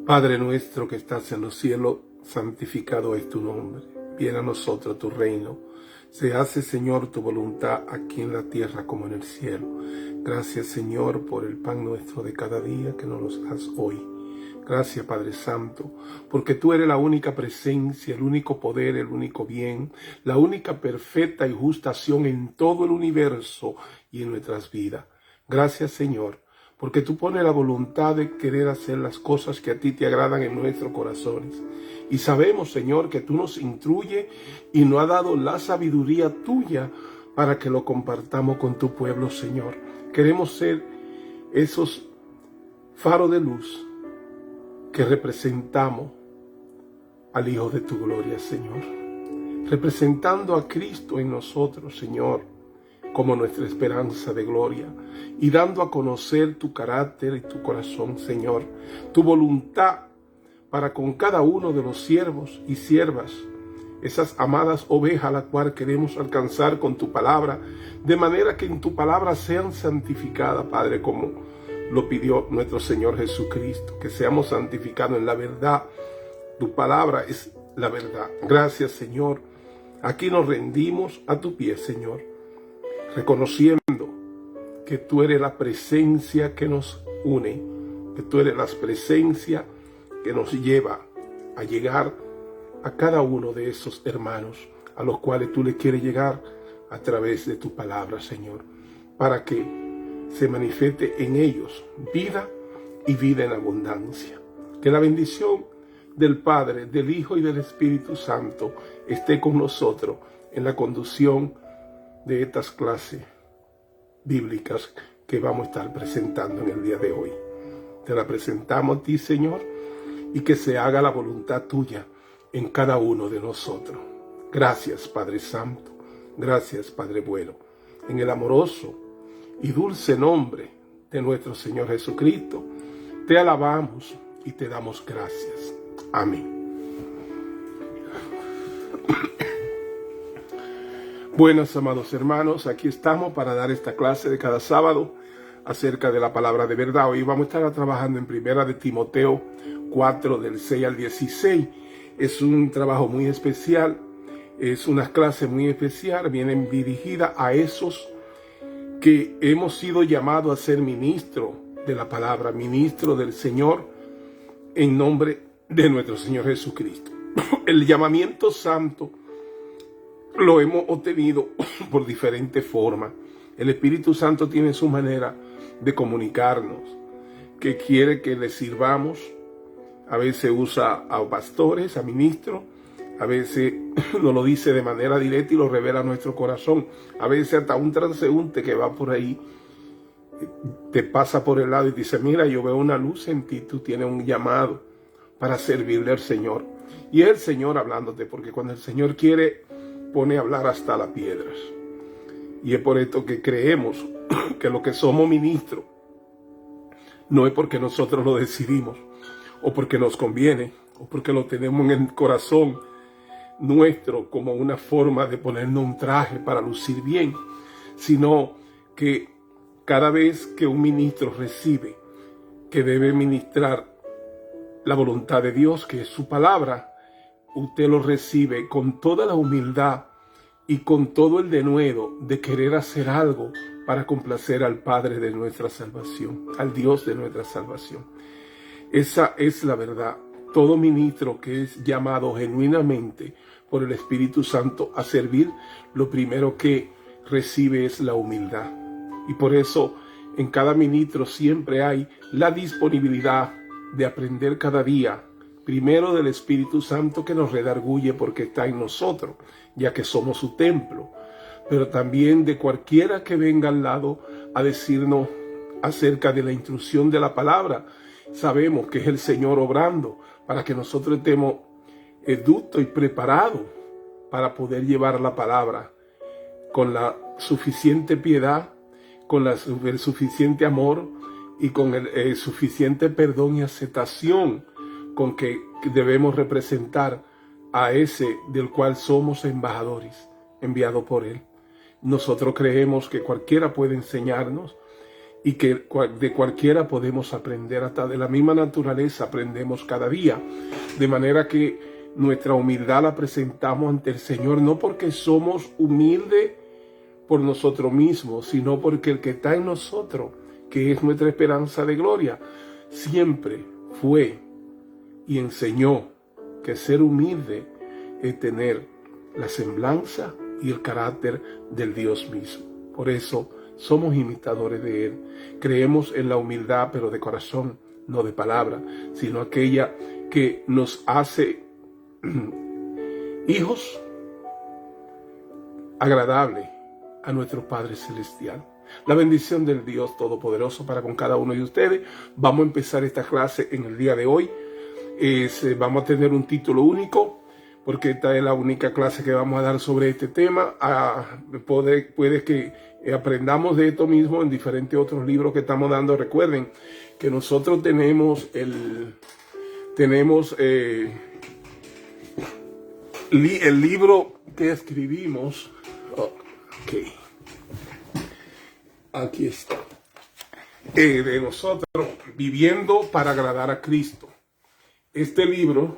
Padre nuestro que estás en los cielos, santificado es tu nombre. Viene a nosotros tu reino. Se hace, Señor, tu voluntad aquí en la tierra como en el cielo. Gracias, Señor, por el pan nuestro de cada día que nos lo das hoy. Gracias, Padre Santo, porque tú eres la única presencia, el único poder, el único bien, la única perfecta y justa acción en todo el universo y en nuestras vidas. Gracias, Señor, porque tú pones la voluntad de querer hacer las cosas que a ti te agradan en nuestros corazones. Y sabemos, Señor, que tú nos instruyes y nos has dado la sabiduría tuya para que lo compartamos con tu pueblo, Señor. Queremos ser esos faros de luz que representamos al Hijo de tu gloria, Señor. Representando a Cristo en nosotros, Señor, como nuestra esperanza de gloria, y dando a conocer tu carácter y tu corazón, Señor, tu voluntad para con cada uno de los siervos y siervas, esas amadas ovejas a la cual queremos alcanzar con tu palabra, de manera que en tu palabra sean santificadas, Padre, como lo pidió nuestro Señor Jesucristo, que seamos santificados en la verdad. Tu palabra es la verdad. Gracias, Señor. Aquí nos rendimos a tu pie, Señor, reconociendo que tú eres la presencia que nos une, que tú eres la presencia que nos lleva a llegar a cada uno de esos hermanos a los cuales tú le quieres llegar a través de tu palabra, Señor, para que se manifieste en ellos vida y vida en abundancia. Que la bendición del Padre, del Hijo y del Espíritu Santo esté con nosotros en la conducción de estas clases bíblicas que vamos a estar presentando en el día de hoy. Te la presentamos a ti, Señor, y que se haga la voluntad tuya en cada uno de nosotros. Gracias, Padre Santo. Gracias, Padre bueno. En el amoroso y dulce nombre de nuestro Señor Jesucristo, te alabamos y te damos gracias. Amén. Buenos, amados hermanos, aquí estamos para dar esta clase de cada sábado acerca de la palabra de verdad. Hoy vamos a estar trabajando en Primera de Timoteo 4, del 6 al 16. Es un trabajo muy especial, es una clase muy especial, viene dirigida a esos que hemos sido llamados a ser ministro de la palabra, ministro del Señor, en nombre de nuestro Señor Jesucristo. El llamamiento santo lo hemos obtenido por diferentes formas. El Espíritu Santo tiene su manera de comunicarnos, que quiere que le sirvamos. A veces usa a pastores, a ministros, a veces nos lo dice de manera directa y lo revela a nuestro corazón. A veces hasta un transeúnte que va por ahí te pasa por el lado y dice: mira, yo veo una luz en ti, tú tienes un llamado para servirle al Señor. Y es el Señor hablándote, porque cuando el Señor quiere, pone a hablar hasta las piedras. Y es por esto que creemos que lo que somos ministros no es porque nosotros lo decidimos, o porque nos conviene, o porque lo tenemos en el corazón nuestro como una forma de ponernos un traje para lucir bien, sino que cada vez que un ministro recibe que debe ministrar la voluntad de Dios, que es su palabra, usted lo recibe con toda la humildad y con todo el denuedo de querer hacer algo para complacer al Padre de nuestra salvación, al Dios de nuestra salvación. Esa es la verdad. Todo ministro que es llamado genuinamente por el Espíritu Santo a servir, lo primero que recibe es la humildad. Y por eso en cada ministro siempre hay la disponibilidad de aprender cada día, primero del Espíritu Santo, que nos redarguye porque está en nosotros, ya que somos su templo, pero también de cualquiera que venga al lado a decirnos acerca de la instrucción de la palabra. Sabemos que es el Señor obrando para que nosotros estemos ductos y preparados para poder llevar la palabra con la suficiente piedad, con el suficiente amor y con el suficiente perdón y aceptación con que debemos representar a ese del cual somos embajadores, enviados por Él. Nosotros creemos que cualquiera puede enseñarnos y que de cualquiera podemos aprender, hasta de la misma naturaleza aprendemos cada día, de manera que nuestra humildad la presentamos ante el Señor, no porque somos humildes por nosotros mismos, sino porque el que está en nosotros, que es nuestra esperanza de gloria, siempre fue y enseñó que ser humilde es tener la semblanza y el carácter del Dios mismo. Por eso somos imitadores de Él. Creemos en la humildad, pero de corazón, no de palabra, sino aquella que nos hace hijos agradables a nuestro Padre Celestial. La bendición del Dios Todopoderoso para con cada uno de ustedes. Vamos a empezar esta clase en el día de hoy. Vamos a tener un título único, porque esta es la única clase que vamos a dar sobre este tema. Puede que aprendamos de esto mismo en diferentes otros libros que estamos dando. Recuerden que nosotros tenemos el libro que escribimos. Okay. Aquí está. De nosotros, Viviendo para agradar a Cristo. Este libro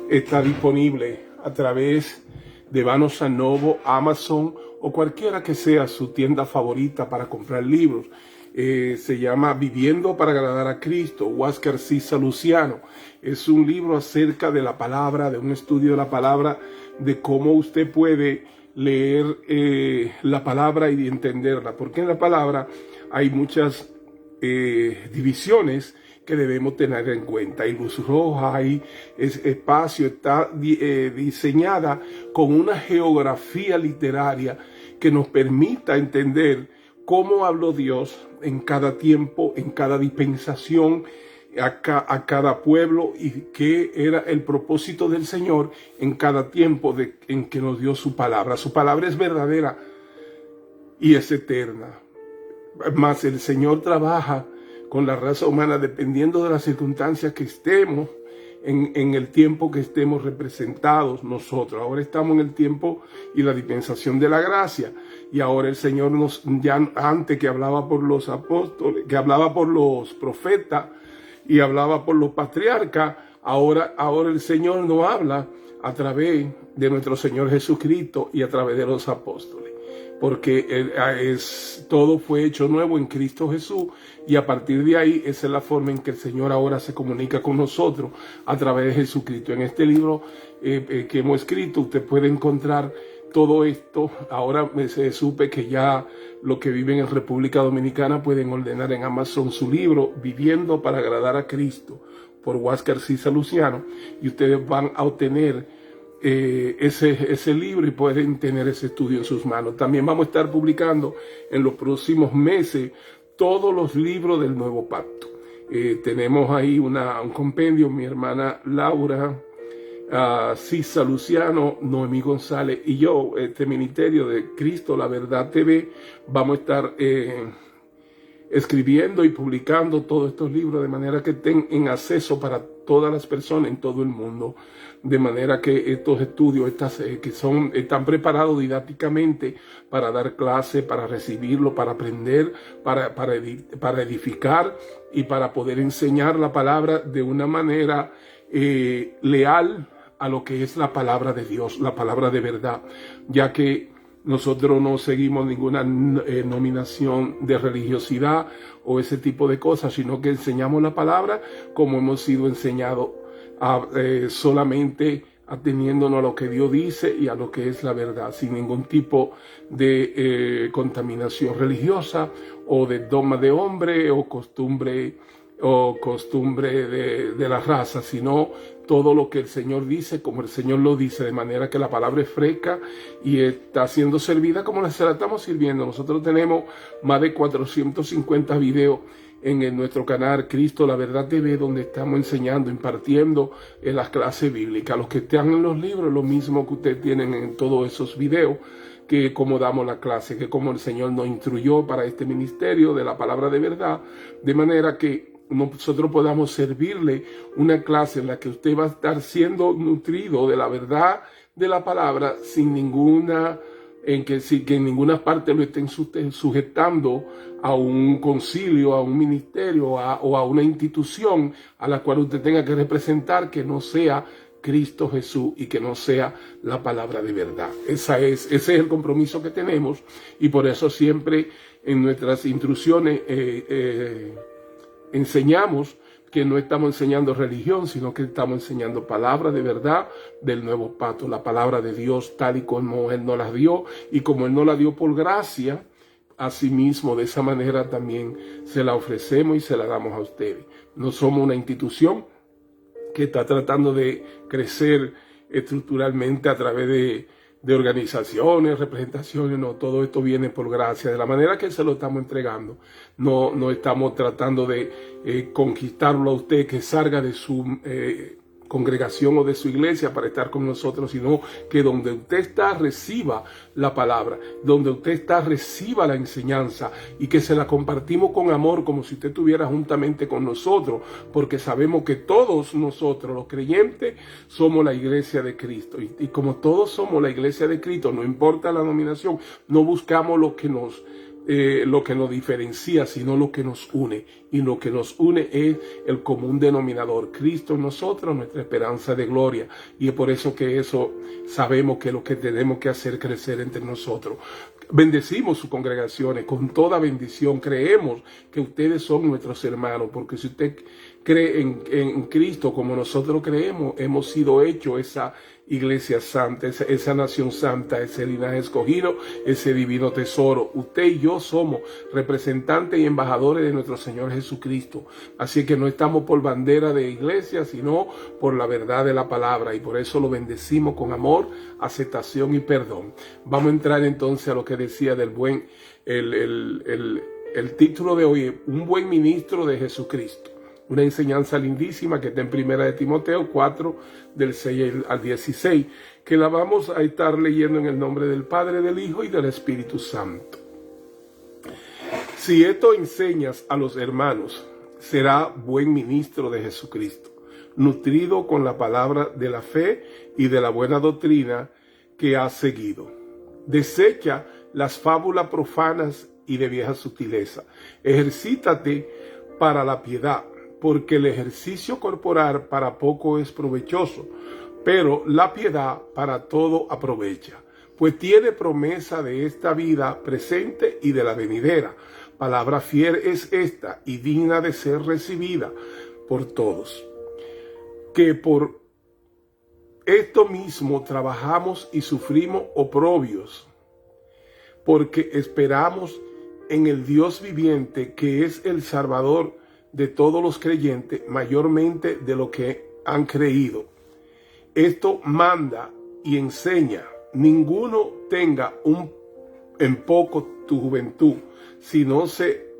está disponible a través de Barnes & Noble, Amazon o cualquiera que sea su tienda favorita para comprar libros. Se llama Viviendo para agradar a Cristo, Huáscar Cisa Luciano. Es un libro acerca de la palabra, de un estudio de la palabra, de cómo usted puede leer la palabra y entenderla, porque en la palabra hay muchas divisiones que debemos tener en cuenta. Hay luz roja, hay espacio, está diseñada con una geografía literaria que nos permita entender cómo habló Dios en cada tiempo, en cada dispensación, a cada pueblo, y qué era el propósito del Señor en cada tiempo en que nos dio su palabra. Su palabra es verdadera y es eterna. Mas el Señor trabaja con la raza humana dependiendo de las circunstancias que estemos, en el tiempo que estemos representados nosotros. Ahora estamos en el tiempo y la dispensación de la gracia. Y ahora el Señor ya antes que hablaba por los apóstoles, que hablaba por los profetas y hablaba por los patriarcas, ahora el Señor nos habla a través de nuestro Señor Jesucristo y a través de los apóstoles. Porque todo fue hecho nuevo en Cristo Jesús, y a partir de ahí esa es la forma en que el Señor ahora se comunica con nosotros a través de Jesucristo. En este libro que hemos escrito usted puede encontrar todo esto. Ahora supe que ya los que viven en República Dominicana pueden ordenar en Amazon su libro Viviendo para agradar a Cristo por Huáscar Cisa Luciano, y ustedes van a obtener ese libro y pueden tener ese estudio en sus manos. También vamos a estar publicando en los próximos meses todos los libros del Nuevo Pacto. Tenemos ahí un compendio, mi hermana Laura Cisa Luciano, Noemí González y yo, este ministerio de Cristo la Verdad TV, vamos a estar escribiendo y publicando todos estos libros de manera que estén en acceso para todas las personas en todo el mundo, de manera que estos estudios están preparados didácticamente para dar clases, para recibirlo, para aprender, para edificar y para poder enseñar la palabra de una manera leal a lo que es la palabra de Dios, la palabra de verdad, ya que nosotros no seguimos ninguna nominación de religiosidad o ese tipo de cosas, sino que enseñamos la palabra como hemos sido enseñados, solamente ateniéndonos a lo que Dios dice y a lo que es la verdad, sin ningún tipo de contaminación religiosa o de dogma de hombre o costumbre de la raza, sino todo lo que el Señor dice, como el Señor lo dice, de manera que la palabra es fresca y está siendo servida como se la estamos sirviendo. Nosotros tenemos más de 450 videos en nuestro canal Cristo la Verdad TV, donde estamos enseñando, impartiendo en las clases bíblicas. Los que están en los libros, lo mismo que ustedes tienen en todos esos videos, que como damos la clase, que como el Señor nos instruyó para este ministerio de la palabra de verdad, de manera que nosotros podamos servirle una clase en la que usted va a estar siendo nutrido de la verdad de la palabra sin ninguna en que en ninguna parte lo estén sujetando a un concilio, a un ministerio o a una institución a la cual usted tenga que representar, que no sea Cristo Jesús y que no sea la palabra de verdad. Ese es el compromiso que tenemos, y por eso siempre en nuestras instrucciones enseñamos que no estamos enseñando religión, sino que estamos enseñando palabra de verdad del nuevo pacto, la palabra de Dios tal y como Él nos la dio, y como Él nos la dio por gracia, asimismo de esa manera también se la ofrecemos y se la damos a ustedes. No somos una institución que está tratando de crecer estructuralmente a través de organizaciones, representaciones. No, todo esto viene por gracia, de la manera que se lo estamos entregando. No estamos tratando de conquistarlo a usted, que salga de su congregación o de su iglesia para estar con nosotros, sino que donde usted está reciba la palabra, donde usted está reciba la enseñanza, y que se la compartimos con amor, como si usted estuviera juntamente con nosotros, porque sabemos que todos nosotros, los creyentes, somos la iglesia de Cristo, y como todos somos la iglesia de Cristo, no importa la denominación, no buscamos lo que nos diferencia, sino lo que nos une. Y lo que nos une es el común denominador, Cristo en nosotros, nuestra esperanza de gloria. Y es por eso que eso sabemos que es lo que tenemos que hacer crecer entre nosotros. Bendecimos sus congregaciones con toda bendición. Creemos que ustedes son nuestros hermanos, porque si usted cree en Cristo como nosotros creemos, hemos sido hechos esa iglesia santa, esa nación santa, ese linaje escogido, ese divino tesoro. Usted y yo somos representantes y embajadores de nuestro Señor Jesucristo. Así que no estamos por bandera de iglesia, sino por la verdad de la palabra, y por eso lo bendecimos con amor, aceptación y perdón. Vamos a entrar entonces a lo que decía del el título de hoy, un buen ministro de Jesucristo. Una enseñanza lindísima que está en 1 de Timoteo 4, del 6 al 16, que la vamos a estar leyendo en el nombre del Padre, del Hijo y del Espíritu Santo. Si esto enseñas a los hermanos, será buen ministro de Jesucristo, nutrido con la palabra de la fe y de la buena doctrina que has seguido. Desecha las fábulas profanas y de vieja sutileza. Ejercítate para la piedad, porque el ejercicio corporal para poco es provechoso, pero la piedad para todo aprovecha, pues tiene promesa de esta vida presente y de la venidera. Palabra fiel es esta y digna de ser recibida por todos, que por esto mismo trabajamos y sufrimos oprobios, porque esperamos en el Dios viviente, que es el Salvador de todos los creyentes, mayormente de los que han creído. Esto manda y enseña: ninguno tenga en poco tu juventud, sino sé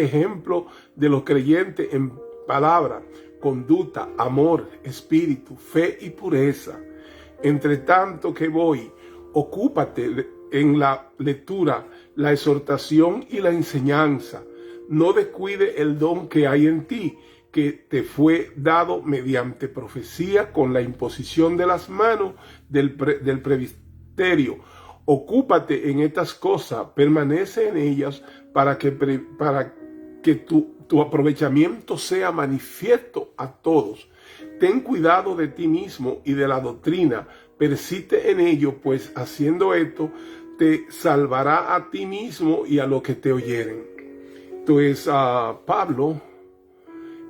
ejemplo de los creyentes en palabra, conducta, amor, espíritu, fe y pureza. Entre tanto que voy, ocúpate en la lectura, la exhortación y la enseñanza. No descuide el don que hay en ti, que te fue dado mediante profecía con la imposición de las manos del presbiterio. Ocúpate en estas cosas, permanece en ellas para que tu aprovechamiento sea manifiesto a todos. Ten cuidado de ti mismo y de la doctrina, persiste en ello, pues haciendo esto te salvará a ti mismo y a los que te oyeren. Entonces, Pablo,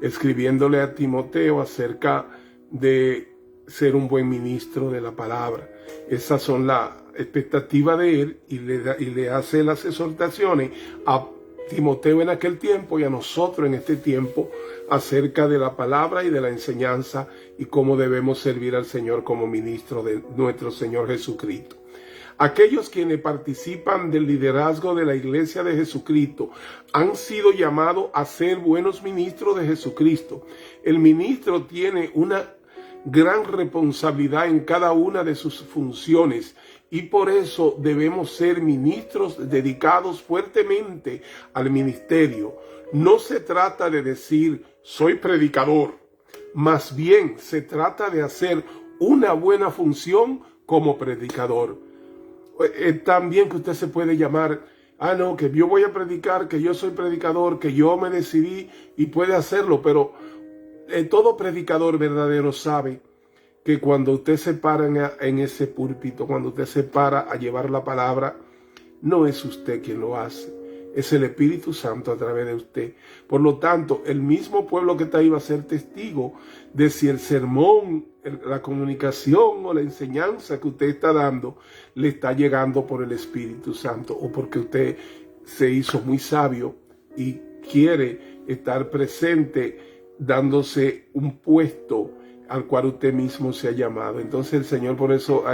escribiéndole a Timoteo acerca de ser un buen ministro de la palabra. Esas son las expectativas de él, y le hace las exhortaciones a Timoteo en aquel tiempo y a nosotros en este tiempo acerca de la palabra y de la enseñanza, y cómo debemos servir al Señor como ministro de nuestro Señor Jesucristo. Aquellos quienes participan del liderazgo de la Iglesia de Jesucristo han sido llamados a ser buenos ministros de Jesucristo. El ministro tiene una gran responsabilidad en cada una de sus funciones, y por eso debemos ser ministros dedicados fuertemente al ministerio. No se trata de decir soy predicador, más bien se trata de hacer una buena función como predicador. También que usted se puede llamar, no, que yo voy a predicar, que yo soy predicador, que yo me decidí y puede hacerlo, pero todo predicador verdadero sabe que cuando usted se para en ese púlpito, cuando usted se para a llevar la palabra, no es usted quien lo hace, es el Espíritu Santo a través de usted. Por lo tanto, el mismo pueblo que está ahí va a ser testigo de si el sermón, la comunicación o la enseñanza que usted está dando le está llegando por el Espíritu Santo o porque usted se hizo muy sabio y quiere estar presente dándose un puesto al cual usted mismo se ha llamado. Entonces el Señor, por eso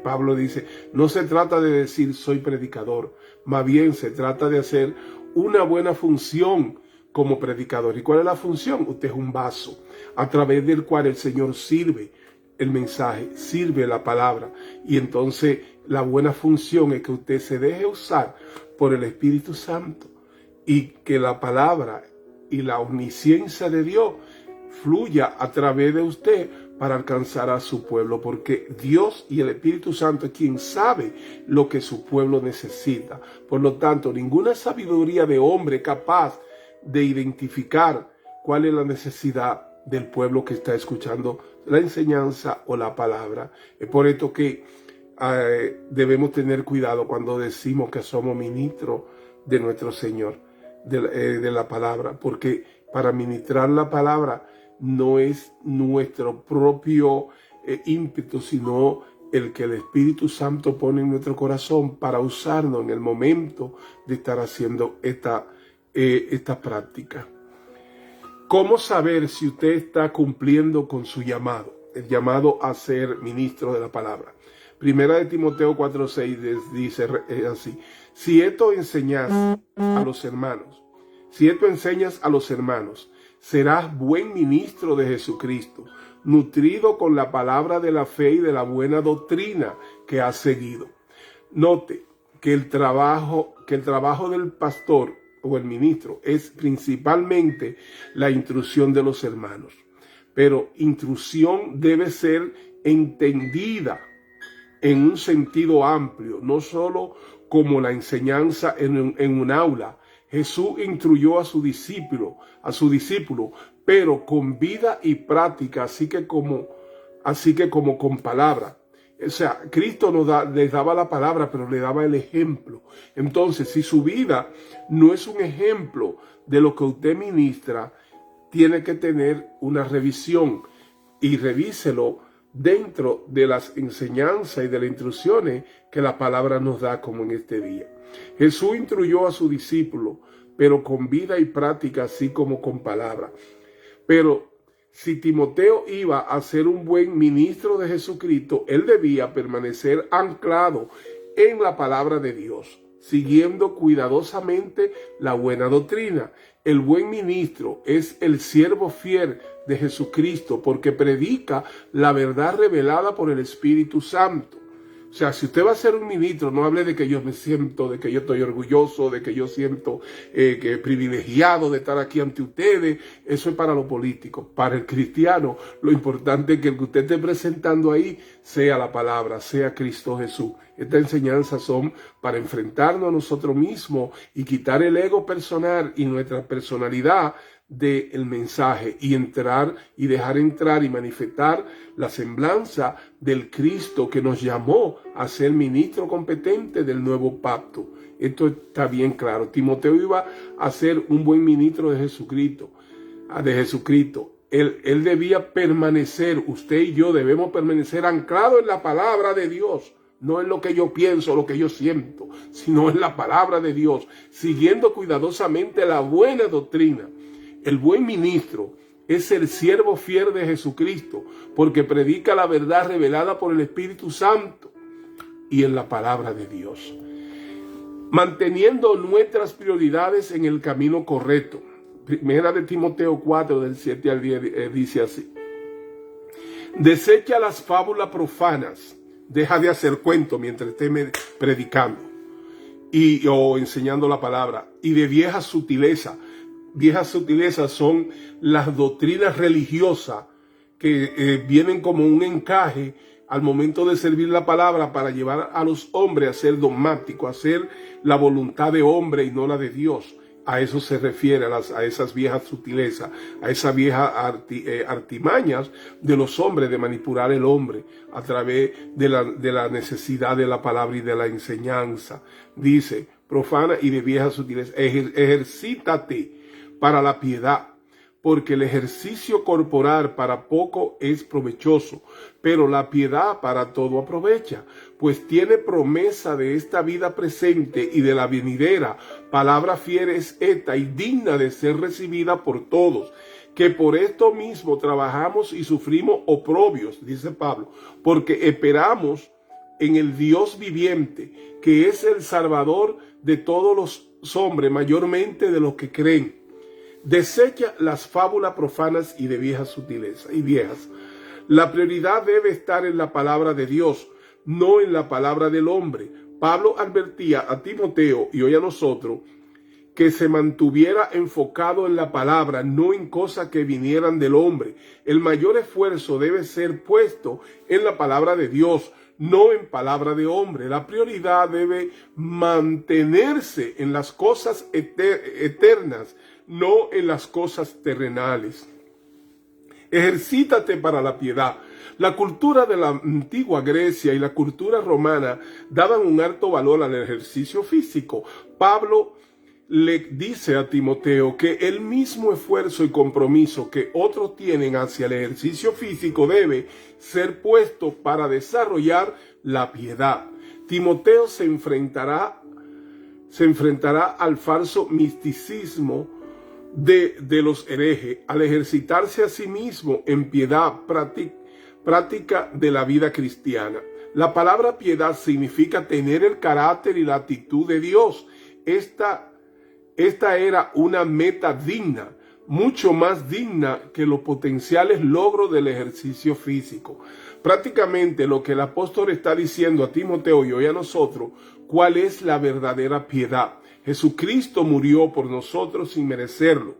Pablo dice, no se trata de decir soy predicador, más bien se trata de hacer una buena función como predicador. ¿Y cuál es la función? Usted es un vaso a través del cual el Señor sirve el mensaje, sirve la palabra. Y entonces la buena función es que usted se deje usar por el Espíritu Santo y que la palabra y la omnisciencia de Dios fluya a través de usted para alcanzar a su pueblo, porque Dios y el Espíritu Santo es quien sabe lo que su pueblo necesita. Por lo tanto, ninguna sabiduría de hombre capaz de identificar cuál es la necesidad del pueblo que está escuchando la enseñanza o la palabra. Es por esto que debemos tener cuidado cuando decimos que somos ministros de nuestro Señor, de la palabra, porque para ministrar la palabra no es nuestro propio ímpetu, sino el que el Espíritu Santo pone en nuestro corazón para usarnos en el momento de estar haciendo esta práctica. ¿Cómo saber si usted está cumpliendo con su llamado? El llamado a ser ministro de la palabra. Primera de Timoteo 4:6 dice así: si esto enseñas a los hermanos, serás buen ministro de Jesucristo, nutrido con la palabra de la fe y de la buena doctrina que has seguido. Note que el trabajo del pastor o el ministro es principalmente la instrucción de los hermanos. Pero instrucción debe ser entendida en un sentido amplio, no solo como la enseñanza en un aula. Jesús instruyó a su discípulo, pero con vida y práctica, así que como con palabra. O sea, Cristo les daba la palabra, pero le daba el ejemplo. Entonces, si su vida no es un ejemplo de lo que usted ministra, tiene que tener una revisión y revíselo dentro de las enseñanzas y de las instrucciones que la palabra nos da, como en este día. Jesús instruyó a su discípulo, pero con vida y práctica, así como con palabra. Pero si Timoteo iba a ser un buen ministro de Jesucristo, él debía permanecer anclado en la palabra de Dios, siguiendo cuidadosamente la buena doctrina. El buen ministro es el siervo fiel de Jesucristo porque predica la verdad revelada por el Espíritu Santo. O sea, si usted va a ser un ministro, no hable de que yo me siento, de que yo estoy orgulloso, de que yo siento que privilegiado de estar aquí ante ustedes. Eso es para los políticos. Para el cristiano, lo importante es que el que usted esté presentando ahí sea la palabra, sea Cristo Jesús. Estas enseñanzas son para enfrentarnos a nosotros mismos y quitar el ego personal y nuestra personalidad del mensaje y entrar y dejar entrar y manifestar la semblanza del Cristo que nos llamó a ser ministro competente del nuevo pacto. Esto está bien claro. Timoteo iba a ser un buen ministro de Jesucristo. Él debía permanecer, usted y yo debemos permanecer anclados en la palabra de Dios. No en lo que yo pienso, lo que yo siento, sino en la palabra de Dios, siguiendo cuidadosamente la buena doctrina. El buen ministro es el siervo fiel de Jesucristo, porque predica la verdad revelada por el Espíritu Santo y en la palabra de Dios. Manteniendo nuestras prioridades en el camino correcto. Primera de Timoteo 4, del 7 al 10, dice así: desecha las fábulas profanas, deja de hacer cuentos mientras esté predicando o enseñando la palabra, y de vieja sutileza. Viejas sutilezas son las doctrinas religiosas que vienen como un encaje al momento de servir la palabra para llevar a los hombres a ser dogmáticos, a hacer la voluntad de hombre y no la de Dios. A eso se refiere, a esas viejas sutilezas, a esas viejas artimañas de los hombres de manipular el hombre a través de la necesidad de la palabra y de la enseñanza. Dice, profana y de viejas sutilezas, ejercítate para la piedad, porque el ejercicio corporal para poco es provechoso, pero la piedad para todo aprovecha, pues tiene promesa de esta vida presente y de la venidera. Palabra fiel es esta y digna de ser recibida por todos, que por esto mismo trabajamos y sufrimos oprobios, dice Pablo, porque esperamos en el Dios viviente, que es el Salvador de todos los hombres, mayormente de los que creen. Desecha las fábulas profanas y de viejas sutilezas y viejas. La prioridad debe estar en la palabra de Dios, no en la palabra del hombre. Pablo advertía a Timoteo y hoy a nosotros que se mantuviera enfocado en la palabra, no en cosas que vinieran del hombre. El mayor esfuerzo debe ser puesto en la palabra de Dios, no en palabra de hombre. La prioridad debe mantenerse en las cosas eternas, no en las cosas terrenales. Ejercítate para la piedad. La cultura de la antigua Grecia y la cultura romana daban un alto valor al ejercicio físico. Pablo le dice a Timoteo que el mismo esfuerzo y compromiso que otros tienen hacia el ejercicio físico debe ser puesto para desarrollar la piedad. Timoteo se enfrentará al falso misticismo de los herejes al ejercitarse a sí mismo en piedad práctica de la vida cristiana. La palabra piedad significa tener el carácter y la actitud de Dios. Esta era una meta digna, mucho más digna que los potenciales logros del ejercicio físico. Prácticamente lo que el apóstol está diciendo a Timoteo y hoy a nosotros, ¿cuál es la verdadera piedad? Jesucristo murió por nosotros sin merecerlo.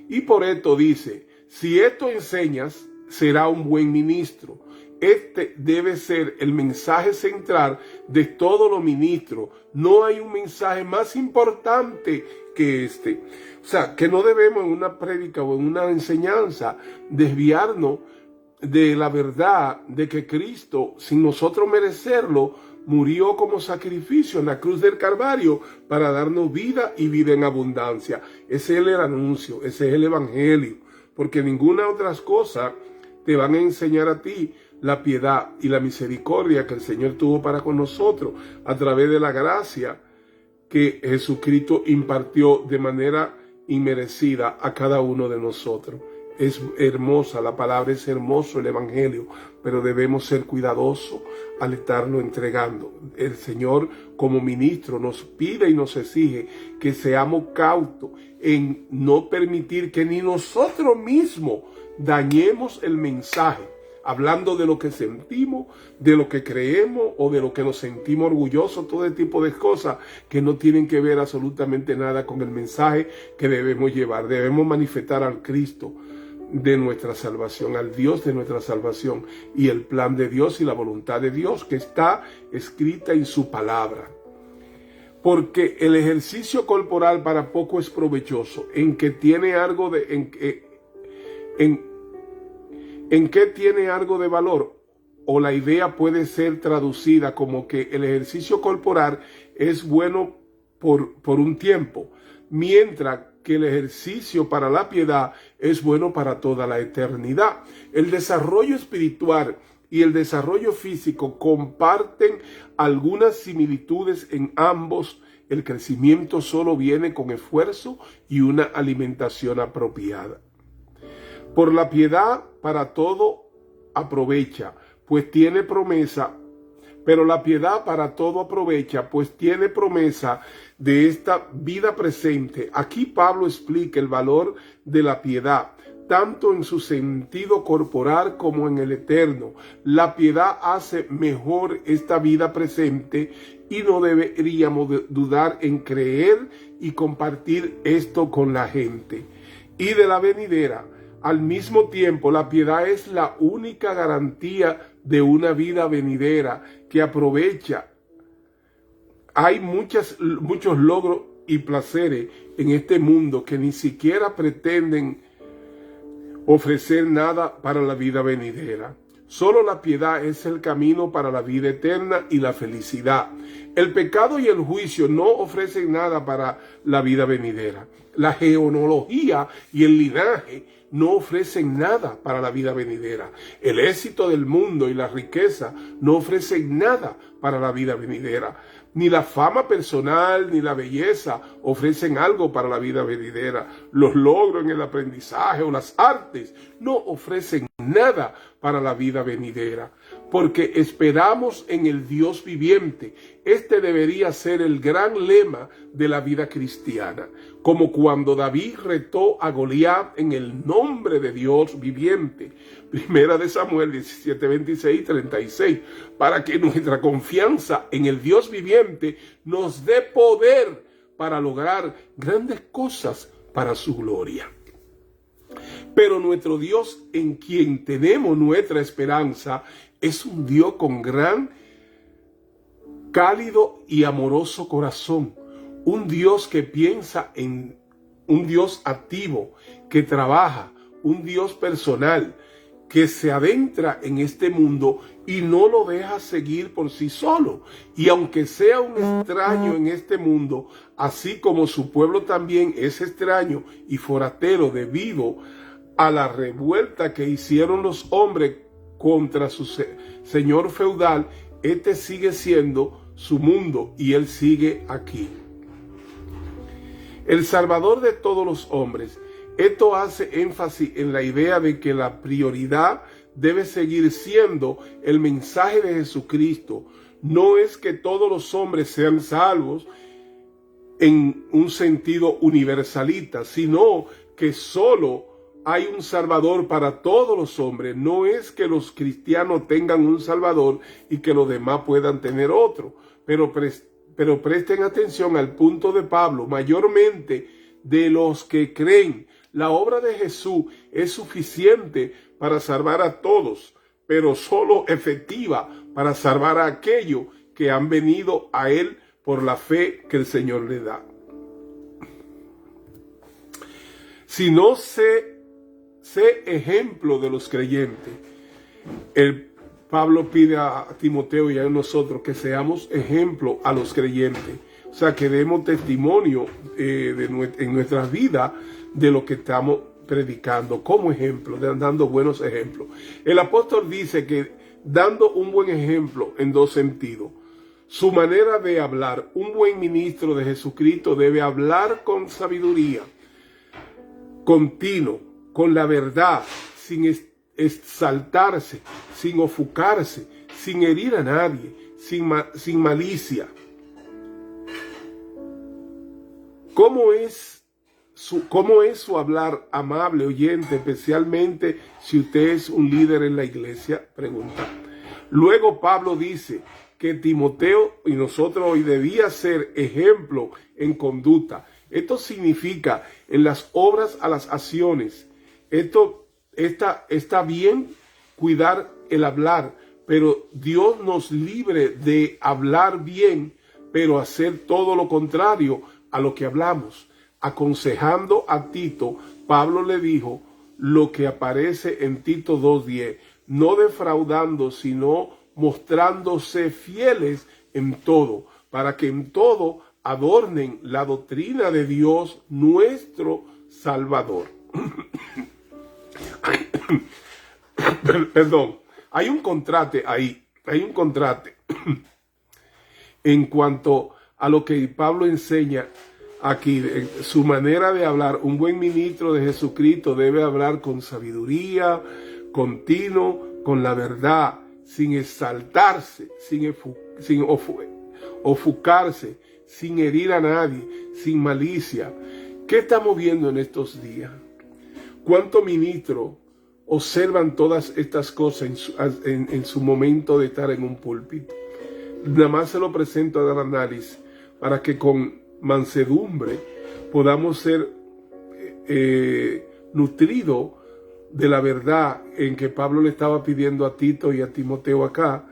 Y por esto dice, si esto enseñas, será un buen ministro. Este debe ser el mensaje central de todos los ministros. No hay un mensaje más importante que este. O sea, que no debemos en una prédica o en una enseñanza desviarnos de la verdad de que Cristo, sin nosotros merecerlo, murió como sacrificio en la cruz del Calvario para darnos vida y vida en abundancia. Ese es el anuncio, ese es el evangelio, porque ninguna otra cosa te van a enseñar a ti la piedad y la misericordia que el Señor tuvo para con nosotros a través de la gracia que Jesucristo impartió de manera inmerecida a cada uno de nosotros. Es hermosa, la palabra es hermoso, el evangelio, pero debemos ser cuidadosos al estarlo entregando. El Señor como ministro nos pide y nos exige que seamos cautos en no permitir que ni nosotros mismos dañemos el mensaje, hablando de lo que sentimos, de lo que creemos o de lo que nos sentimos orgullosos, todo ese tipo de cosas que no tienen que ver absolutamente nada con el mensaje que debemos llevar. Debemos manifestar al Cristo de nuestra salvación, al Dios de nuestra salvación y el plan de Dios y la voluntad de Dios que está escrita en su palabra. Porque el ejercicio corporal para poco es provechoso, en que tiene algo de ¿En qué tiene algo de valor? O la idea puede ser traducida como que el ejercicio corporal es bueno por un tiempo, mientras que el ejercicio para la piedad es bueno para toda la eternidad. El desarrollo espiritual y el desarrollo físico comparten algunas similitudes en ambos. El crecimiento solo viene con esfuerzo y una alimentación apropiada. Por la piedad para todo aprovecha, pues tiene promesa, pero la piedad para todo aprovecha, pues tiene promesa de esta vida presente. Aquí Pablo explica el valor de la piedad, tanto en su sentido corporal como en el eterno. La piedad hace mejor esta vida presente y no deberíamos dudar en creer y compartir esto con la gente. Y de la venidera. Al mismo tiempo, la piedad es la única garantía de una vida venidera que aprovecha. Hay muchos logros y placeres en este mundo que ni siquiera pretenden ofrecer nada para la vida venidera. Solo la piedad es el camino para la vida eterna y la felicidad. El pecado y el juicio no ofrecen nada para la vida venidera. La genealogía y el linaje no ofrecen nada para la vida venidera. El éxito del mundo y la riqueza no ofrecen nada para la vida venidera. Ni la fama personal ni la belleza ofrecen algo para la vida venidera. Los logros en el aprendizaje o las artes no ofrecen nada para la vida venidera, porque esperamos en el Dios viviente. Este debería ser el gran lema de la vida cristiana, como cuando David retó a Goliat en el nombre de Dios viviente. Primera de Samuel 17, 26 y 36, para que nuestra confianza en el Dios viviente nos dé poder para lograr grandes cosas para su gloria. Pero nuestro Dios, en quien tenemos nuestra esperanza, es un Dios con gran, cálido y amoroso corazón. Un Dios que piensa en un Dios activo, que trabaja, un Dios personal, que se adentra en este mundo y no lo deja seguir por sí solo. Y aunque sea un extraño en este mundo, así como su pueblo también es extraño y forastero debido a la revuelta que hicieron los hombres contra su señor feudal, este sigue siendo su mundo y él sigue aquí. El Salvador de todos los hombres. Esto hace énfasis en la idea de que la prioridad debe seguir siendo el mensaje de Jesucristo. No es que todos los hombres sean salvos en un sentido universalista, sino que solo hay un Salvador para todos los hombres. No es que los cristianos tengan un Salvador y que los demás puedan tener otro. Pero presten atención al punto de Pablo, mayormente de los que creen. La obra de Jesús es suficiente para salvar a todos, pero solo efectiva para salvar a aquellos que han venido a Él por la fe que el Señor le da. Si no sé ejemplo de los creyentes, Pablo pide a Timoteo y a nosotros que seamos ejemplo a los creyentes. O sea, que demos testimonio en nuestras vidas de lo que estamos predicando como ejemplo, dando buenos ejemplos. El apóstol dice que dando un buen ejemplo en dos sentidos. Su manera de hablar. Un buen ministro de Jesucristo debe hablar con sabiduría, continuo, con la verdad, sin exaltarse, sin ofuscarse, sin herir a nadie, sin malicia. ¿Cómo es su hablar amable, oyente, especialmente si usted es un líder en la iglesia? Pregunta. Luego Pablo dice que Timoteo y nosotros hoy debía ser ejemplo en conducta. Esto significa en las obras a las acciones. Está bien cuidar el hablar, pero Dios nos libre de hablar bien, pero hacer todo lo contrario a lo que hablamos. Aconsejando a Tito, Pablo le dijo lo que aparece en Tito 2:10, no defraudando, sino mostrándose fieles en todo, para que en todo adornen la doctrina de Dios nuestro Salvador. Perdón, hay un contraste ahí, en cuanto a lo que Pablo enseña aquí, su manera de hablar. Un buen ministro de Jesucristo debe hablar con sabiduría, continuo, con la verdad, sin exaltarse, sin ofuscarse, sin herir a nadie, sin malicia. ¿Qué estamos viendo en estos días? ¿Cuántos ministros observan todas estas cosas en su momento de estar en un púlpito? Nada más se lo presento a dar análisis para que con mansedumbre podamos ser nutridos de la verdad en que Pablo le estaba pidiendo a Tito y a Timoteo acá,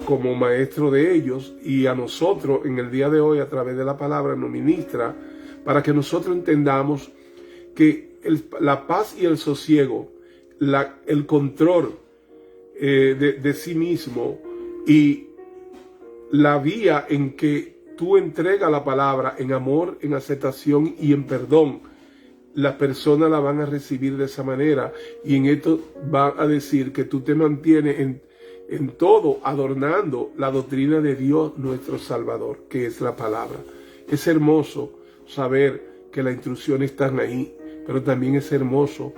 como maestro de ellos, y a nosotros en el día de hoy a través de la palabra nos ministra, para que nosotros entendamos que la paz y el sosiego, el control de sí mismo y la vía en que tú entregas la palabra en amor, en aceptación y en perdón, las personas la van a recibir de esa manera, y en esto va a decir que tú te mantienes en todo adornando la doctrina de Dios nuestro Salvador, que es la palabra. Es hermoso saber que las instrucciones están ahí, pero también es hermoso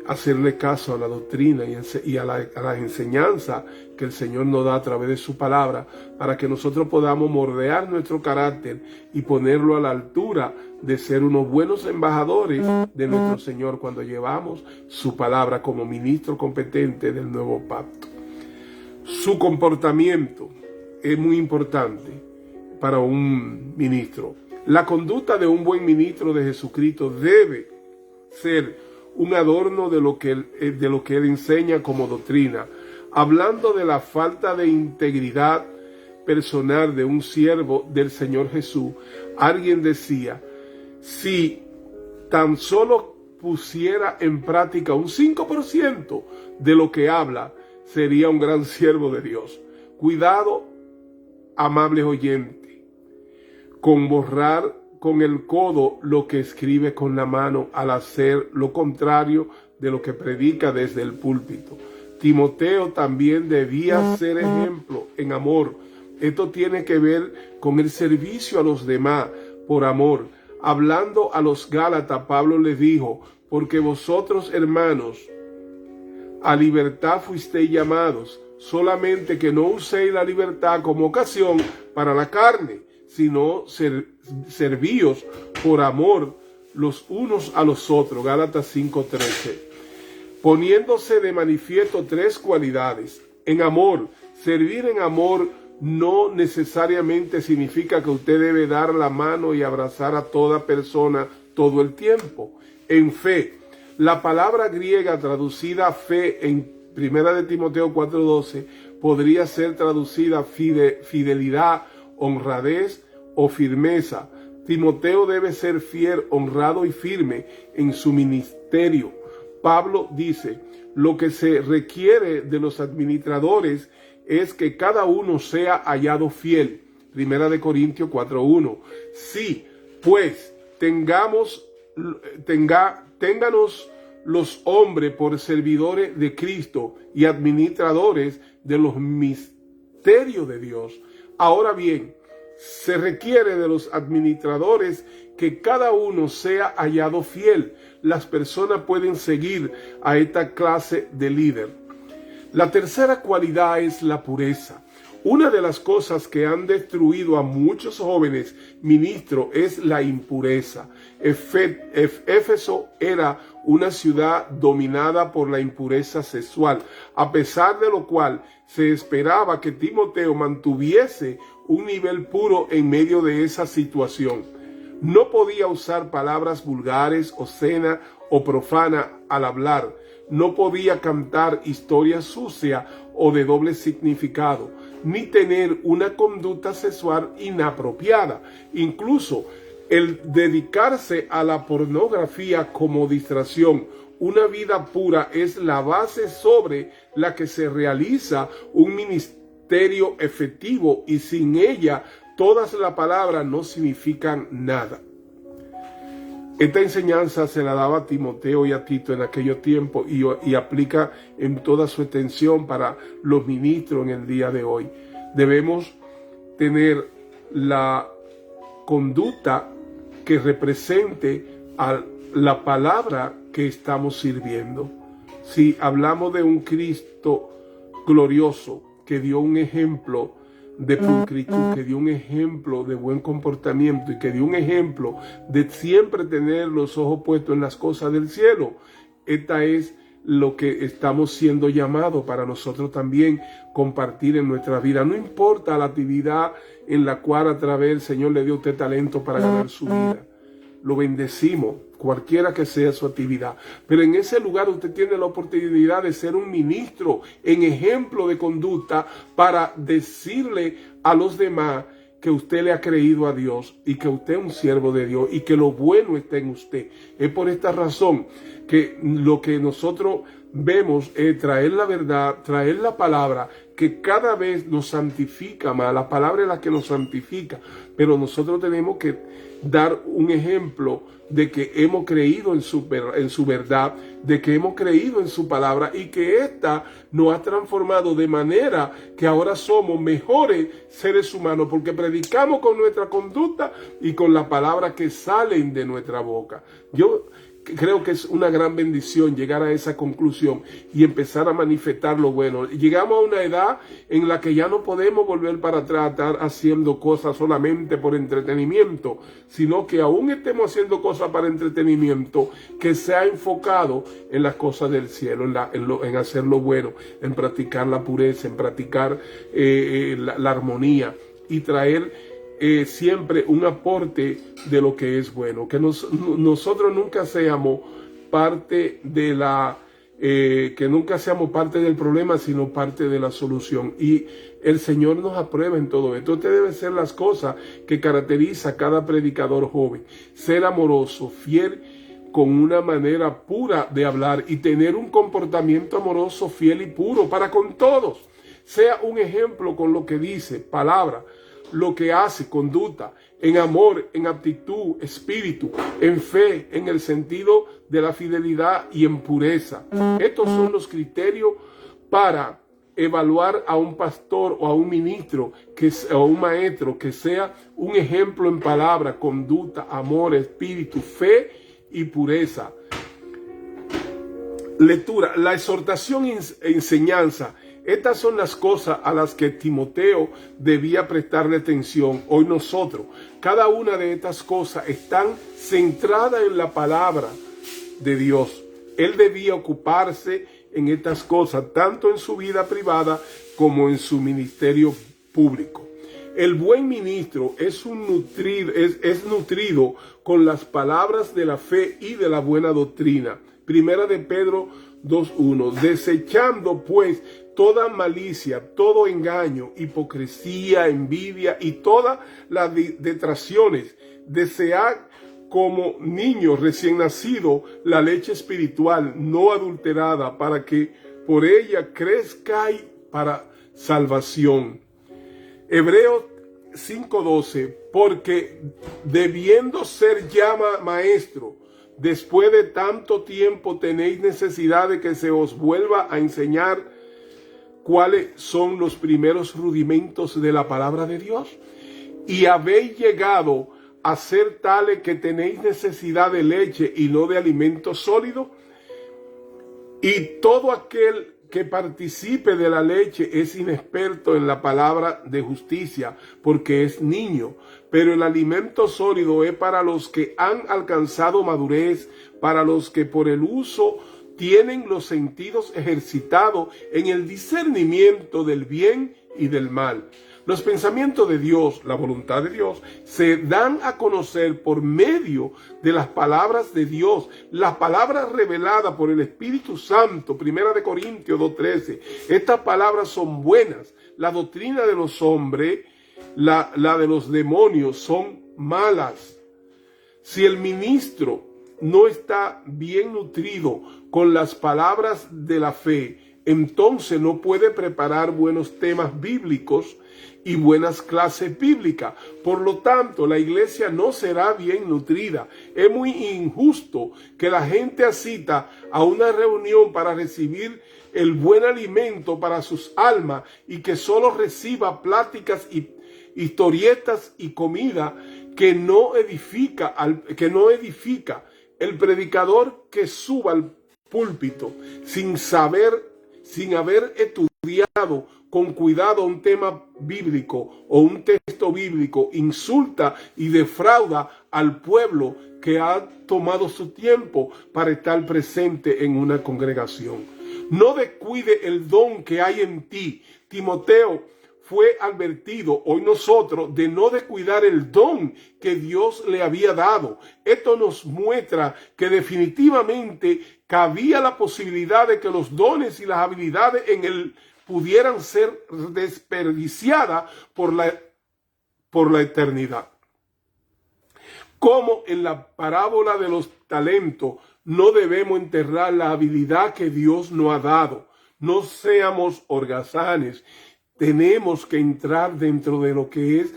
hacerle caso a la doctrina y a la enseñanza que el Señor nos da a través de su palabra, para que nosotros podamos moldear nuestro carácter y ponerlo a la altura de ser unos buenos embajadores de nuestro Señor cuando llevamos su palabra como ministro competente del nuevo pacto. Su comportamiento es muy importante para un ministro. La conducta de un buen ministro de Jesucristo debe ser un adorno de lo que él enseña como doctrina. Hablando de la falta de integridad personal de un siervo del Señor Jesús, alguien decía: si tan solo pusiera en práctica un 5% de lo que habla, sería un gran siervo de Dios. Cuidado, amables oyentes, con borrar con el codo lo que escribe con la mano, al hacer lo contrario de lo que predica desde el púlpito. Timoteo también debía ser ejemplo en amor. Esto tiene que ver con el servicio a los demás por amor. Hablando a los Gálatas, Pablo les dijo: porque vosotros, hermanos, a libertad fuisteis llamados, solamente que no uséis la libertad como ocasión para la carne, sino servíos por amor los unos a los otros. Gálatas 5:13. Poniéndose de manifiesto tres cualidades. En amor, servir en amor no necesariamente significa que usted debe dar la mano y abrazar a toda persona todo el tiempo. En fe, la palabra griega traducida fe en 1 Timoteo 4:12 podría ser traducida fidelidad, honradez o firmeza. Timoteo debe ser fiel, honrado y firme en su ministerio. Pablo dice: lo que se requiere de los administradores es que cada uno sea hallado fiel. 1 Corintios 4:1. Sí, pues ténganos los hombres por servidores de Cristo y administradores de los misterios de Dios. Ahora bien, se requiere de los administradores que cada uno sea hallado fiel. Las personas pueden seguir a esta clase de líder. La tercera cualidad es la pureza. Una de las cosas que han destruido a muchos jóvenes ministros es la impureza. Éfeso era una ciudad dominada por la impureza sexual, a pesar de lo cual se esperaba que Timoteo mantuviese un nivel puro en medio de esa situación. No podía usar palabras vulgares, obscenas o profanas al hablar. No podía cantar historias sucias o de doble significado, ni tener una conducta sexual inapropiada. Incluso el dedicarse a la pornografía como distracción. Una vida pura es la base sobre la que se realiza un ministerio efectivo, y sin ella todas las palabras no significan nada. Esta enseñanza se la daba a Timoteo y a Tito en aquellos tiempos y aplica en toda su extensión para los ministros en el día de hoy. Debemos tener la conducta que represente a la palabra que estamos sirviendo. Si hablamos de un Cristo glorioso que dio un ejemplo de pulcritud, que dio un ejemplo de buen comportamiento y que dio un ejemplo de siempre tener los ojos puestos en las cosas del cielo, esta es lo que estamos siendo llamados para nosotros también compartir en nuestra vida. No importa la actividad en la cual a través del Señor le dio usted talento para ganar su vida. Lo bendecimos cualquiera que sea su actividad. Pero en ese lugar usted tiene la oportunidad de ser un ministro en ejemplo de conducta para decirle a los demás que usted le ha creído a Dios y que usted es un siervo de Dios y que lo bueno está en usted. Es por esta razón que lo que nosotros vemos es traer la verdad, traer la palabra, que cada vez nos santifica más. La palabra es la que nos santifica, pero nosotros tenemos que dar un ejemplo de que hemos creído en su verdad, de que hemos creído en su palabra y que ésta nos ha transformado de manera que ahora somos mejores seres humanos porque predicamos con nuestra conducta y con la palabra que salen de nuestra boca. Yo creo que es una gran bendición llegar a esa conclusión y empezar a manifestar lo bueno. Llegamos a una edad en la que ya no podemos volver para atrás, estar haciendo cosas solamente por entretenimiento, sino que aún estemos haciendo cosas para entretenimiento, que sea enfocado en las cosas del cielo, en hacer lo bueno, en practicar la pureza, en practicar la armonía y traer siempre un aporte de lo que es bueno, que nosotros nunca seamos parte de que nunca seamos parte del problema, sino parte de la solución. Y el Señor nos aprueba en todo esto. Estas deben ser las cosas que caracteriza a cada predicador joven: ser amoroso, fiel, con una manera pura de hablar y tener un comportamiento amoroso, fiel y puro para con todos. Sea un ejemplo con lo que dice, palabra, lo que hace, conducta, en amor, en aptitud, espíritu, en fe, en el sentido de la fidelidad y en pureza. Estos son los criterios para evaluar a un pastor o a un ministro o un maestro que sea un ejemplo en palabra, conducta, amor, espíritu, fe y pureza. Lectura, la exhortación e enseñanza. Estas son las cosas a las que Timoteo debía prestarle atención. Hoy nosotros, cada una de estas cosas están centradas en la palabra de Dios. Él debía ocuparse en estas cosas, tanto en su vida privada como en su ministerio público. El buen ministro es nutrido con las palabras de la fe y de la buena doctrina. Primera de Pedro 2:1. Desechando pues toda malicia, todo engaño, hipocresía, envidia y todas las detracciones, desead como niños recién nacidos la leche espiritual no adulterada, para que por ella crezcáis para salvación. Hebreos 5:12. Porque debiendo ser ya maestro, después de tanto tiempo tenéis necesidad de que se os vuelva a enseñar cuáles son los primeros rudimentos de la palabra de Dios. Y habéis llegado a ser tales que tenéis necesidad de leche y no de alimento sólido. Y todo aquel que participe de la leche es inexperto en la palabra de justicia, porque es niño. Pero el alimento sólido es para los que han alcanzado madurez, para los que por el uso tienen los sentidos ejercitados en el discernimiento del bien y del mal. Los pensamientos de Dios, la voluntad de Dios, se dan a conocer por medio de las palabras de Dios, las palabras reveladas por el Espíritu Santo. Primera de Corintios 2:13. Estas palabras son buenas. La doctrina de los hombres, la de los demonios, son malas. Si el ministro no está bien nutrido con las palabras de la fe, entonces no puede preparar buenos temas bíblicos y buenas clases bíblicas. Por lo tanto, la iglesia no será bien nutrida. Es muy injusto que la gente asista a una reunión para recibir el buen alimento para sus almas y que solo reciba pláticas y historietas y comida que no edifica. El predicador que suba al púlpito sin haber estudiado con cuidado un tema bíblico o un texto bíblico, insulta y defrauda al pueblo que ha tomado su tiempo para estar presente en una congregación. No descuide el don que hay en ti. Timoteo fue advertido, hoy nosotros, de no descuidar el don que Dios le había dado. Esto nos muestra que definitivamente cabía la posibilidad de que los dones y las habilidades en él pudieran ser desperdiciadas por la eternidad. Como en la parábola de los talentos, no debemos enterrar la habilidad que Dios nos ha dado. No seamos holgazanes. Tenemos que entrar dentro de lo que es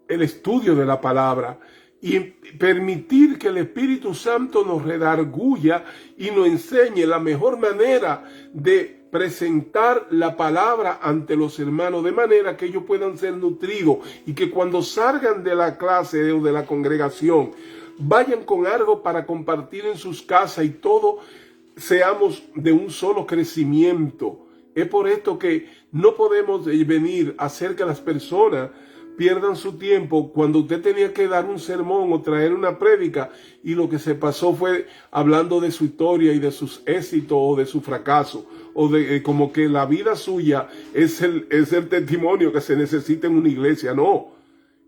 el estudio de la palabra y permitir que el Espíritu Santo nos redarguya y nos enseñe la mejor manera de presentar la palabra ante los hermanos, de manera que ellos puedan ser nutridos y que cuando salgan de la clase o de la congregación vayan con algo para compartir en sus casas y todos seamos de un solo crecimiento. Es por esto que no podemos venir a hacer que las personas pierdan su tiempo cuando usted tenía que dar un sermón o traer una prédica y lo que se pasó fue hablando de su historia y de sus éxitos o de su fracaso, o de como que la vida suya es el testimonio que se necesita en una iglesia. No,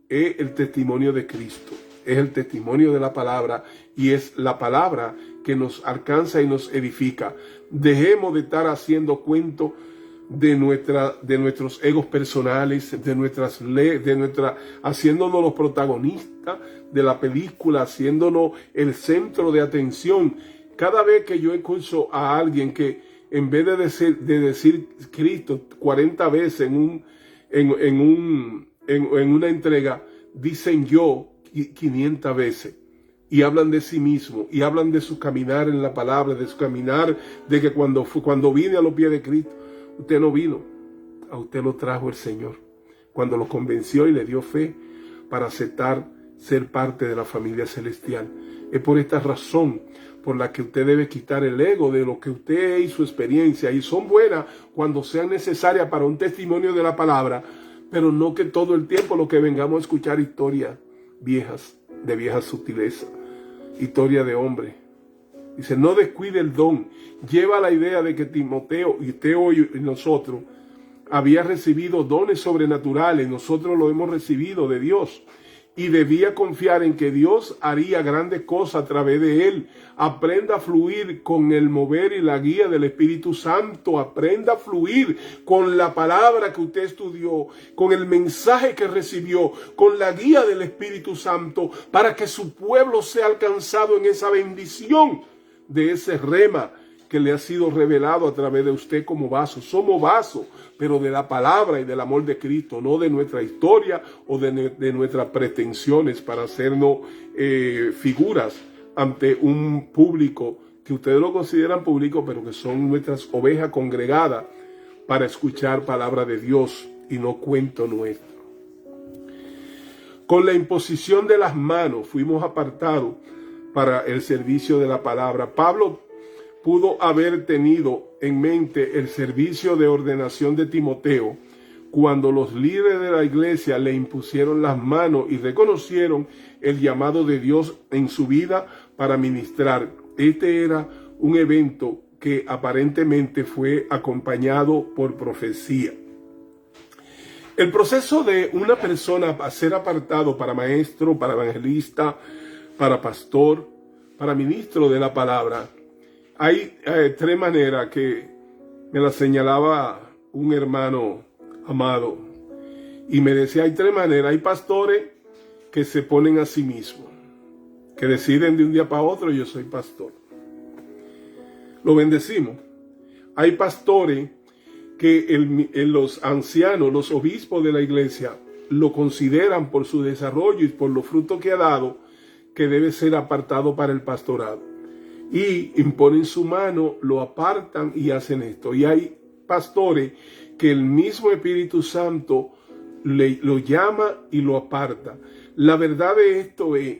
es el testimonio de Cristo, es el testimonio de la palabra y es la palabra que nos alcanza y nos edifica. Dejemos de estar haciendo cuentos de nuestros egos personales, haciéndonos los protagonistas de la película, haciéndonos el centro de atención. Cada vez que yo escucho a alguien que en vez de decir Cristo 40 veces en una entrega, dicen yo 500 veces. Y hablan de sí mismo, y hablan de su caminar en la palabra, de su caminar, de que cuando vine a los pies de Cristo, usted no vino, a usted lo trajo el Señor. Cuando lo convenció y le dio fe para aceptar ser parte de la familia celestial. Es por esta razón por la que usted debe quitar el ego de lo que usted y su experiencia, y son buenas cuando sean necesarias para un testimonio de la palabra, pero no que todo el tiempo lo que vengamos a escuchar historias viejas, de vieja sutileza. Historia de hombre. Dice, no descuide el don. Lleva la idea de que Timoteo y nosotros había recibido dones sobrenaturales. Nosotros lo hemos recibido de Dios. Y debía confiar en que Dios haría grandes cosas a través de él. Aprenda a fluir con el mover y la guía del Espíritu Santo. Aprenda a fluir con la palabra que usted estudió, con el mensaje que recibió, con la guía del Espíritu Santo, para que su pueblo sea alcanzado en esa bendición de ese rema que le ha sido revelado a través de usted como vaso. Somos vasos, pero de la palabra y del amor de Cristo, no de nuestra historia o de nuestras pretensiones para hacernos figuras ante un público que ustedes lo consideran público, pero que son nuestras ovejas congregadas para escuchar palabra de Dios y no cuento nuestro. Con la imposición de las manos fuimos apartados para el servicio de la palabra. Pablo pudo haber tenido en mente el servicio de ordenación de Timoteo cuando los líderes de la iglesia le impusieron las manos y reconocieron el llamado de Dios en su vida para ministrar. Este era un evento que aparentemente fue acompañado por profecía. El proceso de una persona a ser apartado para maestro, para evangelista, para pastor, para ministro de la palabra, hay tres maneras que me las señalaba un hermano amado y me decía, hay tres maneras. Hay pastores que se ponen a sí mismos, que deciden de un día para otro, yo soy pastor. Lo bendecimos. Hay pastores que los ancianos, los obispos de la iglesia, lo consideran por su desarrollo y por los frutos que ha dado, que debe ser apartado para el pastorado. Y imponen su mano, lo apartan y hacen esto. Y hay pastores que el mismo Espíritu Santo lo llama y lo aparta. La verdad de esto es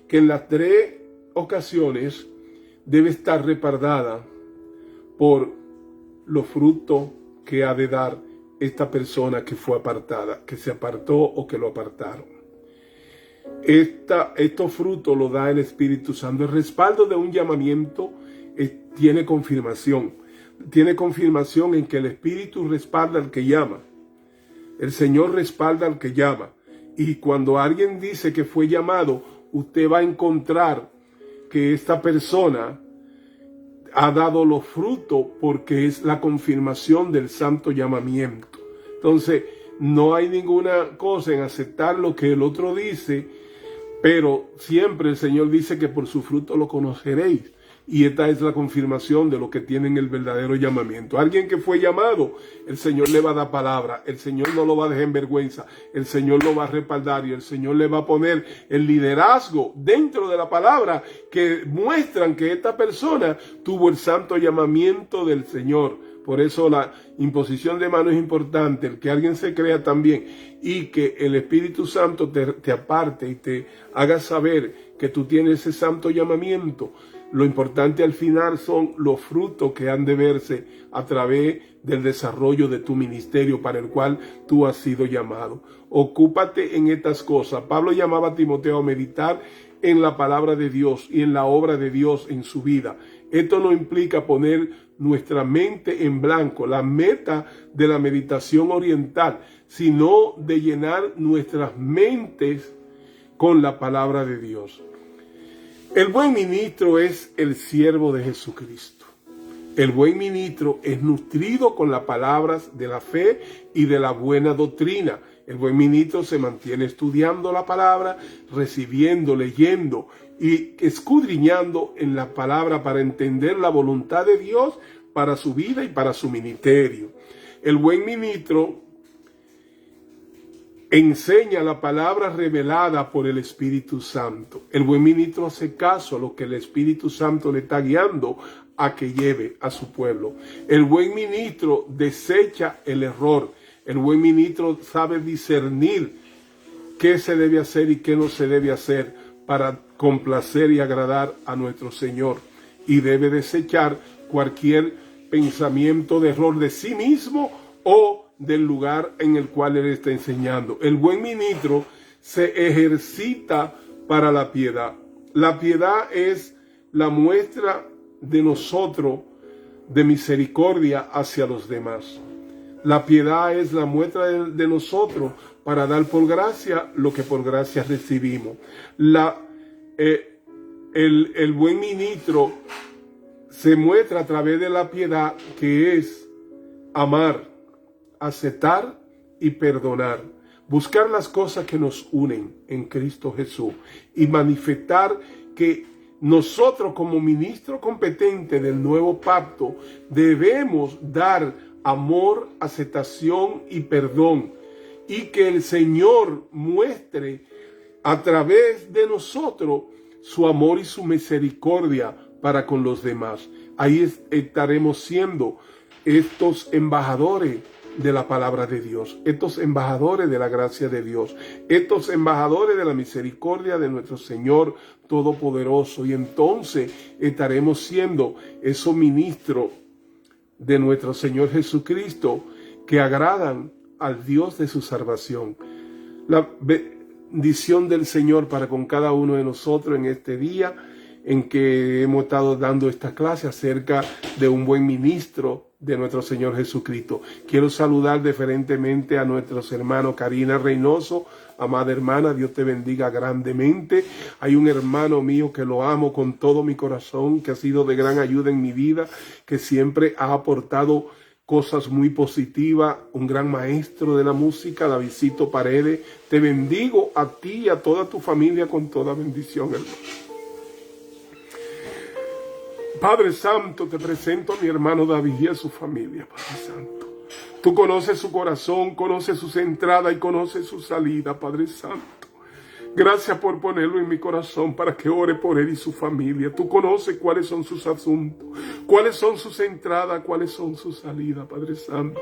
que en las tres ocasiones debe estar respaldada por los frutos que ha de dar esta persona que fue apartada, que se apartó o que lo apartaron. Estos frutos los da el Espíritu Santo. El respaldo de un llamamiento tiene confirmación. Tiene confirmación en que el Espíritu respalda al que llama. El Señor respalda al que llama. Y cuando alguien dice que fue llamado, usted va a encontrar que esta persona ha dado los frutos porque es la confirmación del santo llamamiento. Entonces, no hay ninguna cosa en aceptar lo que el otro dice, pero siempre el Señor dice que por su fruto lo conoceréis. Y esta es la confirmación de lo que tienen el verdadero llamamiento. Alguien que fue llamado, el Señor le va a dar palabra, el Señor no lo va a dejar en vergüenza, el Señor lo va a respaldar y el Señor le va a poner el liderazgo dentro de la palabra que muestran que esta persona tuvo el santo llamamiento del Señor. Por eso la imposición de manos es importante, el que alguien se crea también y que el Espíritu Santo te aparte y te haga saber que tú tienes ese santo llamamiento. Lo importante al final son los frutos que han de verse a través del desarrollo de tu ministerio para el cual tú has sido llamado. Ocúpate en estas cosas. Pablo llamaba a Timoteo a meditar en la palabra de Dios y en la obra de Dios en su vida. Esto no implica poner nuestra mente en blanco, la meta de la meditación oriental, sino de llenar nuestras mentes con la palabra de Dios. El buen ministro es el siervo de Jesucristo. El buen ministro es nutrido con las palabras de la fe y de la buena doctrina. El buen ministro se mantiene estudiando la palabra, recibiendo, leyendo y escudriñando en la palabra para entender la voluntad de Dios para su vida y para su ministerio. El buen ministro enseña la palabra revelada por el Espíritu Santo. El buen ministro hace caso a lo que el Espíritu Santo le está guiando a que lleve a su pueblo. El buen ministro desecha el error. El buen ministro sabe discernir qué se debe hacer y qué no se debe hacer para complacer y agradar a nuestro Señor. Y debe desechar cualquier pensamiento de error de sí mismo o del lugar en el cual él está enseñando. El buen ministro se ejercita para la piedad. La piedad es la muestra de nosotros de misericordia hacia los demás. La piedad es la muestra de nosotros para dar por gracia lo que por gracia recibimos. El buen ministro se muestra a través de la piedad, que es amar, aceptar y perdonar, buscar las cosas que nos unen en Cristo Jesús y manifestar que nosotros como ministro competente del nuevo pacto debemos dar amor, aceptación y perdón, y que el Señor muestre a través de nosotros su amor y su misericordia para con los demás. Ahí estaremos siendo estos embajadores de la palabra de Dios, estos embajadores de la gracia de Dios, estos embajadores de la misericordia de nuestro Señor Todopoderoso. Y entonces estaremos siendo esos ministros de nuestro Señor Jesucristo que agradan al Dios de su salvación. La bendición del Señor para con cada uno de nosotros en este día en que hemos estado dando esta clase acerca de un buen ministro de nuestro Señor Jesucristo. Quiero saludar diferentemente a nuestros hermanos Karina Reynoso, amada hermana, Dios te bendiga grandemente. Hay un hermano mío que lo amo con todo mi corazón, que ha sido de gran ayuda en mi vida, que siempre ha aportado cosas muy positivas, un gran maestro de la música, Davidcito Paredes. Te bendigo a ti y a toda tu familia con toda bendición, hermano. Padre Santo, te presento a mi hermano David y a su familia, Padre Santo. Tú conoces su corazón, conoces sus entradas y conoces su salida, Padre Santo. Gracias por ponerlo en mi corazón para que ore por él y su familia. Tú conoces cuáles son sus asuntos, cuáles son sus entradas, cuáles son sus salidas, Padre Santo.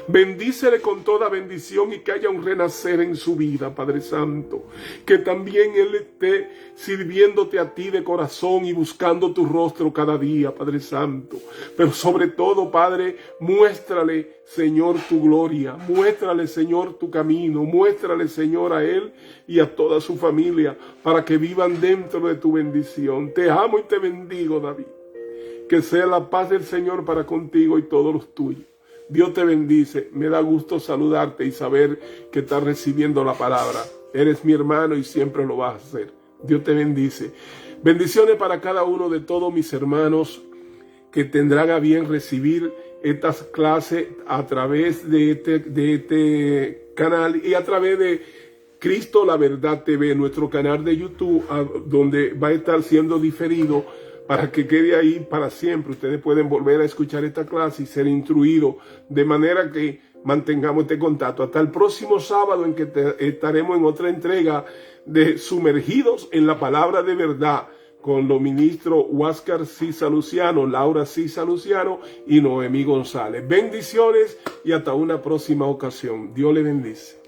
Bendícele con toda bendición y que haya un renacer en su vida, Padre Santo. Que también él esté sirviéndote a ti de corazón y buscando tu rostro cada día, Padre Santo. Pero sobre todo, Padre, muéstrale, Señor, tu gloria. Muéstrale, Señor, tu camino. Muéstrale, Señor, a él y a toda su familia para que vivan dentro de tu bendición. Te amo y te bendigo, David. Que sea la paz del Señor para contigo y todos los tuyos. Dios te bendice. Me da gusto saludarte y saber que estás recibiendo la palabra. Eres mi hermano y siempre lo vas a hacer. Dios te bendice. Bendiciones para cada uno de todos mis hermanos que tendrán a bien recibir estas clases a través de este canal y a través de Cristo la Verdad TV, nuestro canal de YouTube, donde va a estar siendo diferido para que quede ahí para siempre. Ustedes pueden volver a escuchar esta clase y ser instruidos, de manera que mantengamos este contacto. Hasta el próximo sábado, en que estaremos en otra entrega de Sumergidos en la Palabra de Verdad, con los ministros Huáscar Cisa Luciano, Laura Cisa Luciano y Noemí González. Bendiciones y hasta una próxima ocasión. Dios le bendice.